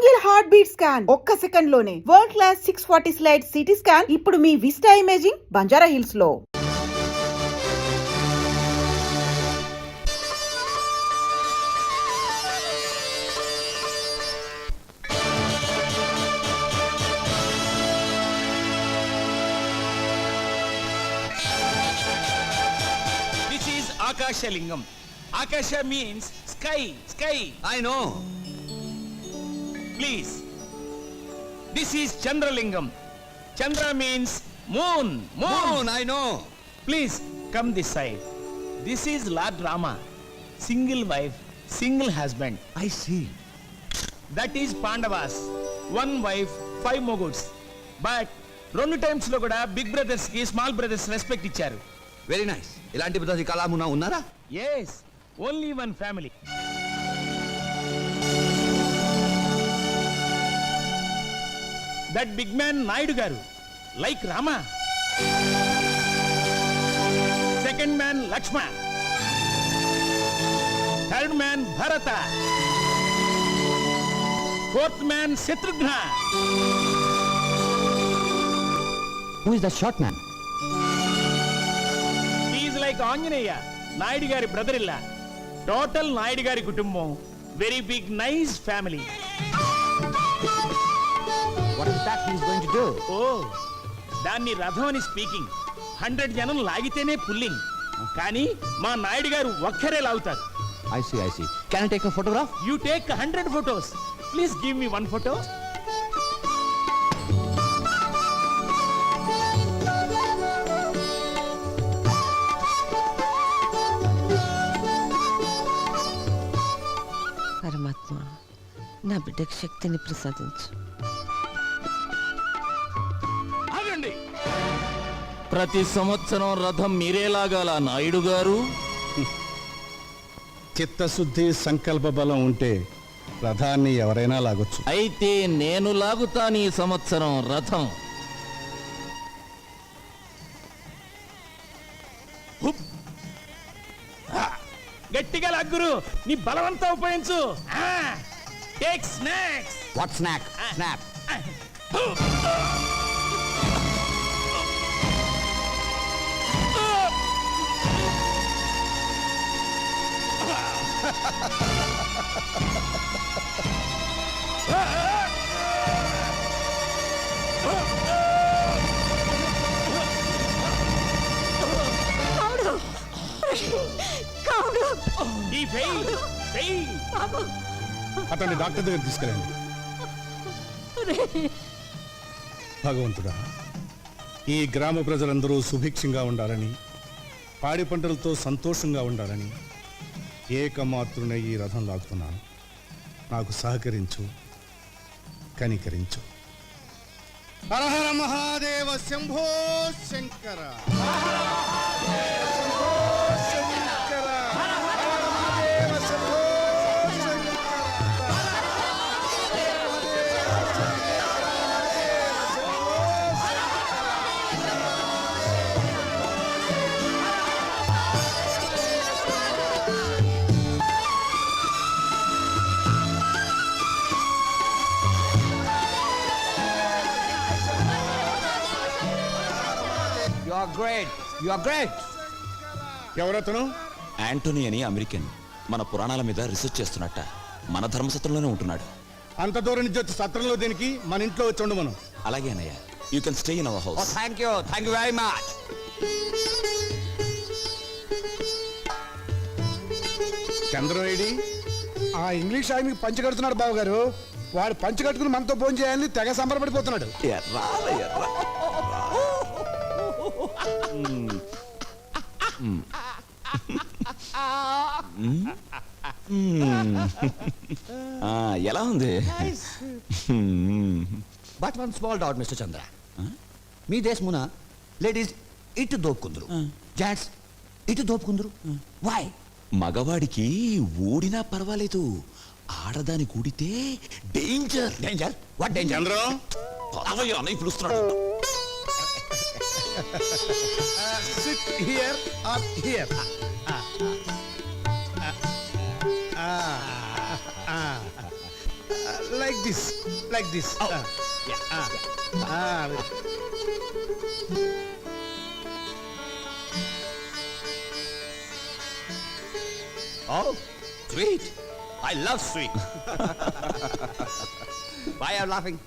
Single heart beat scan ఒక్క second లోనే world class 640 slide CT scan ఇప్పుడు మీ vista imaging Banjara hills లో. This is Akasha Lingam. Akasha means sky, sky. I know. Please. This is Chandralingam. Chandra means moon, Moon, I know. Please come this side. This is Lord Rama. Single wife, single husband. I see. That is Pandavas. One wife, 5 moguls. But 2 times లో కూడా big brothers కి small brothers respect ఇచ్చారు. Very nice. ఇలాంటి ప్రతి కళామునా ఉన్నారా? Yes, only one family. That big man Naidu garu, like Rama. Second man Lakshman. Third man Bharata. Fourth man Shatrugna. Who is the short man? He is like Anjaneya, Naidu gari brother-in-law. Total Naidu gari kutumbam. Very big, nice family. What is that he is going to do? Oh, దాన్ని రథం అని speaking. 100 జనం లాగితేనే pulling. కానీ మా నాయుడు గారు ఒక్కరే లాగుతారు. I see, I see. Can I take a photograph? You take 100 photos. Please give me one photo. పరమాత్మ నా బిడ్డకి శక్తిని ప్రసాదించు. ఆగండి. ప్రతి సంవత్సరం రథం మీరే లాగాల నాయుడు గారు. చిత్తశుద్ధి సంకల్ప బలం ఉంటే రథాన్ని ఎవరైనా లాగొచ్చు. అయితే నేను లాగుతాను ఈ సంవత్సరం రథం. హుప్. ఆ, గట్టిగా లాగురు. నీ బలవంతా ఉపయోగించు. Take snacks. What snack? Snap. ఈ ఫెయిల్ ఫెయిల్. అతన్ని డాక్టర్ దగ్గర తీసుకెళ్ళండి. భగవంతుడా, ఈ గ్రామ ప్రజలందరూ సుభిక్షంగా ఉండాలని, పాడి పంటలతో సంతోషంగా ఉండాలని ఏకమాత్రునే ఈ రథం లాగుతున్నాను. నాకు సహకరించు, కనికరించు. Hara Hara Mahadeva Shambho Shankara. You are great. You are great. ఎవరతను? యాంటోనీ అని అమెరికన్. మన పురాణాల మీద రీసెర్చ్ చేస్తున్నట్ట. మన ధర్మసత్రంలోనే ఉంటున్నాడు. అంత దూరం నుంచి వచ్చి సత్రంలో దీనికి మన ఇంట్లో వచ్చి ఉండమను. అలాగే అన్నయ్య. You can stay in our Oh, house. thank you. Thank you very much. Chandram AD? ఆ ఇంగ్లీష్ ఆయనకి పంచి కడుతున్నాడు బాబు గారు. వాడు పంచి కట్టుకుని మనతో భోజనం చేయాలని తెగ సంబరపడిపోతున్నాడు. ఎలా ఉంది? But one small doubt, Mr. Chandra. మీ దేశమున లేడీస్ ఇటు దోపుకుందరు, జెంట్స్ ఇటు దోపుకుందరు. వై? మగవాడికి ఊడినా పర్వాలేదు, ఆడదాని కూడితే danger. Danger? What danger? Chandram, అన్నయ్య పిలుస్తున్నాడు. Sit here or here. Like this Oh, sweet. I love sweet. Why are you laughing?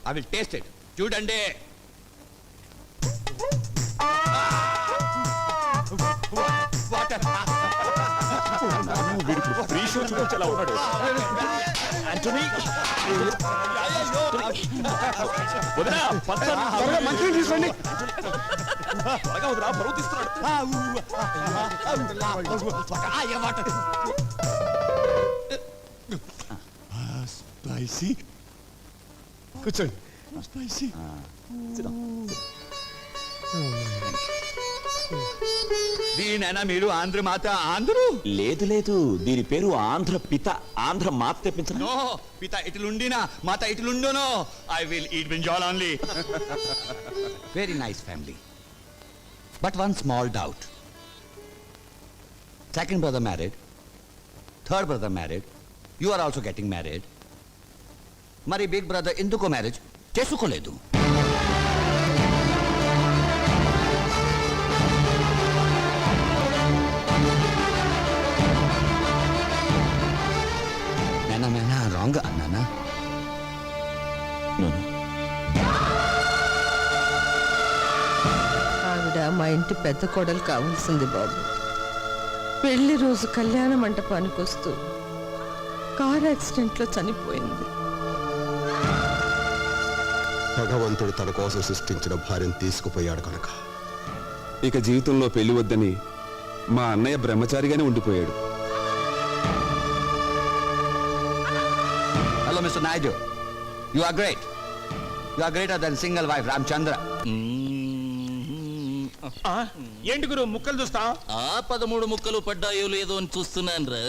I will taste it. చూడండి. Water. ఫ్రీ షో చూపించేలా ఉన్నాడు ఆంటోనీ వదినా, పచ్చడి. త్వరగా మంచినీళ్ళు తీసుకోండి. త్వరగా వదినా, బరువు తీస్తున్నాడు. Water. స్పైసీ కూర్చోండి. స్పైసీ. దీనైనా మీరు ఆంధ్ర మాత ఆంధ్రు? లేదు లేదు, దీని పేరు ఆంధ్ర పిత. ఆంధ్ర మాత తెప్పించను. No, పిత ఇటులుండినా మాత ఇటులుండును. I will eat brinjal only. Very nice family. But one small doubt. Second brother married. Third brother married. You are also getting married. మరి బిగ్ బ్రదర్ ఎందుకో మ్యారేజ్ చేసుకోలేదు? మేనా రాంగ్ అన్నానా? ఆవిడ మా ఇంటి పెద్ద కోడలు కావాల్సింది బాబు. పెళ్లి రోజు కళ్యాణ మంటపానికి వస్తూ కార్ యాక్సిడెంట్లో చనిపోయింది. భగవంతుడు తన కోసం సృష్టించిన భార్యను తీసుకుపోయాడు కనుక ఇక జీవితంలో పెళ్లి వద్దని మా అన్నయ్య బ్రహ్మచారిగానే ఉండిపోయాడు. Hello mister Naidu, you are great. You are greater than single wife Ramachandra. ఏంటి గురు ముక్కలు చూస్తా? ఆ 13 ముక్కలు పడ్డాయో లేదో అని చూస్తున్నాను రా.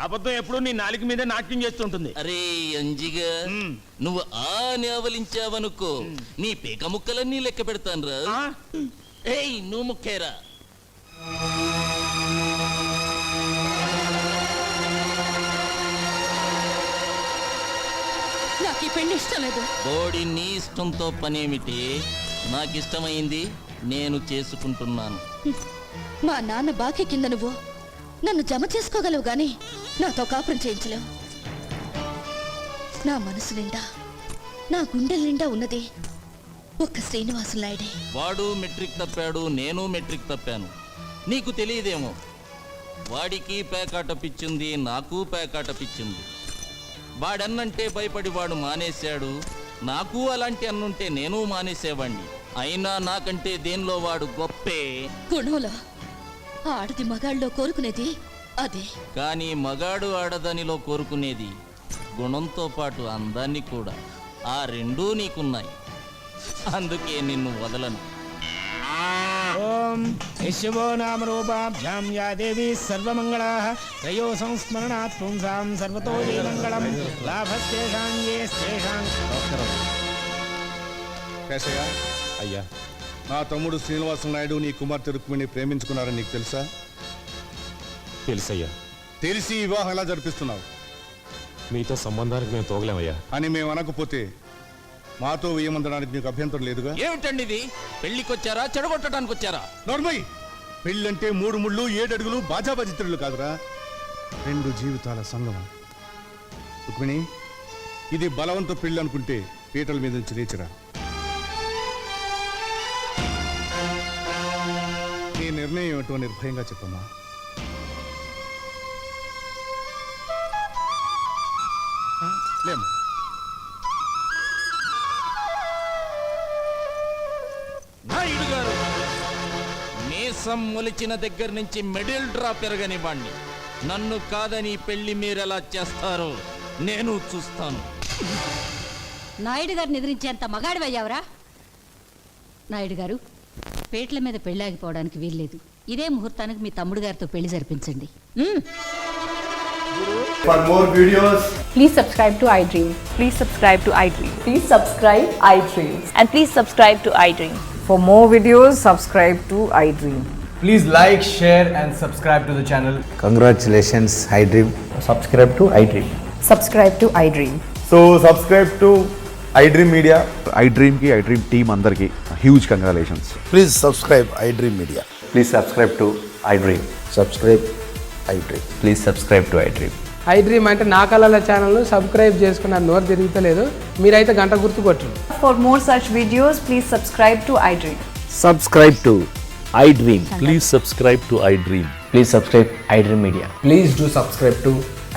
అబద్ధం ఎప్పుడు నీ నాలుక మీద నాట్యం చేస్తుంటుంది. అరే అంజిగా, నువ్వు ఆ నేవలించావనుకో, నీ పీక ముక్కలన్నీ లెక్క పెడతాను రా. ఏయ్ నువ్వు ముక్కేరా. నాకు ఈ పెళ్లి ఇష్టం లేదు. బోడి నీ ఇష్టంతో పనేమిటి? నాకు ఇష్టమైంది నేను చేసుకుంటున్నాను. మా నాన్న బాకీ కింద నువ్వు నన్ను జమ చేసుకోగలవు గాని నాతో కాపురం చేయించలేవు. నా మనసు నిండా, నా గుండెల నిండా ఉన్నది ఒక్క శ్రీనివాసు నాయుడే. వాడు మెట్రిక్ తప్పాడు, నేను మెట్రిక్ తప్పాను. నీకు తెలియదేమో, వాడికి పేకాట పిచ్చింది, నాకు పేకాట పిచ్చింది. వాడన్నంటే భయపడి వాడు మానేశాడు. నాకు అలాంటి అన్నుంటే నేను మానేసేవాణ్ణి. అయినా నాకంటే దేనిలో వాడు గొప్పే. గుణంలో ఆడది మగాళ్ళలో కోరుకునేది అదే. కానీ మగాడు ఆడదానిలో కోరుకునేది గుణంతో పాటు అందాన్ని కూడా. ఆ రెండూ నీకున్నాయి, అందుకే నిన్ను వదలను. ఓం యశవో నామ రూపాభ్యాం యా దేవి సర్వమంగళాః త్రయో సంస్మరణాత్ పుంసాం సర్వతో మంగళం లాభస్తేషాం యేస్తేషాం. కేశయ్య, అయ్యా, నా తమ్ముడు శ్రీనివాస నాయుడు నీ కుమార్తె రుక్మిణి ప్రేమించుకున్నారని నీకు తెలుసా? తెలుసయ్యా. తెలిసి ఈ వివాహం ఎలా జరిపిస్తున్నావు మీతో సంబంధానికి మేము తోగలేమయ్యా. అని మేము అనకపోతే మాతో వేయమందడానికి నీకు అభ్యంతరం లేదుగా? ఏమిటండి ఇది? పెళ్లికొచ్చారా, చెడగొట్టడానికి వచ్చారా? నోర్మయ్, పెళ్ళంటే 3 ముళ్ళు 7 అడుగులు బాజాబాజిత్రులు కాదురా, 2 జీవితాల సంగమం. రుక్మిణి, ఇది బలవంత పెళ్ళి అనుకుంటే పీటల మీద నుంచి లేచిరా. నీ నిర్ణయం ఏమిటో నిర్భయంగా చెప్పమ్మా. లేమ్మా. నాయుడు గారు, మీసం మొలిచిన దగ్గర నుంచి మిడిల్ డ్రాప్ పెరగనివ్వండి. నన్ను కాదని పెళ్లి మీరెలా చేస్తారో నేను చూస్తాను. నాయుడు గారిని ఎదిరించేంత మగాడివయ్యావరా? నాయుడు గారు, పేట్ల మీద పెళ్ళాగిపోవడానికి వీల్లేదు. ఇదే ముహూర్తానికి మీ తమ్ముడు గారితో పెళ్లి జరిపించండి. For more videos, Please subscribe to iDream. Please subscribe to iDream. Please subscribe iDream. And please subscribe to iDream. For more videos, subscribe to iDream. Please like, share and subscribe to the channel. congratulations, iDream. Subscribe to iDream. Subscribe to iDream. So subscribe to iDream Media. iDream team అందరికి huge congratulations. Please subscribe I dream media. Please subscribe to iDream. Subscribe I dream. Please subscribe to iDream. I dream అంటే నా కళల ఛానల్ను subscribe చేసుకున్న నోరు తిరుగుతలేదు, మీరైతే గంట గుర్తు కొట్టండి. For more such videos, please subscribe to iDream. Subscribe to iDream. Please subscribe to iDream. Please subscribe iDream Media. Please do subscribe to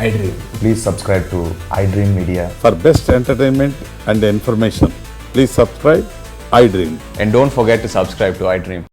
iDream. Please subscribe to iDream Media. For best entertainment and information, please subscribe iDream. And don't forget to subscribe to iDream.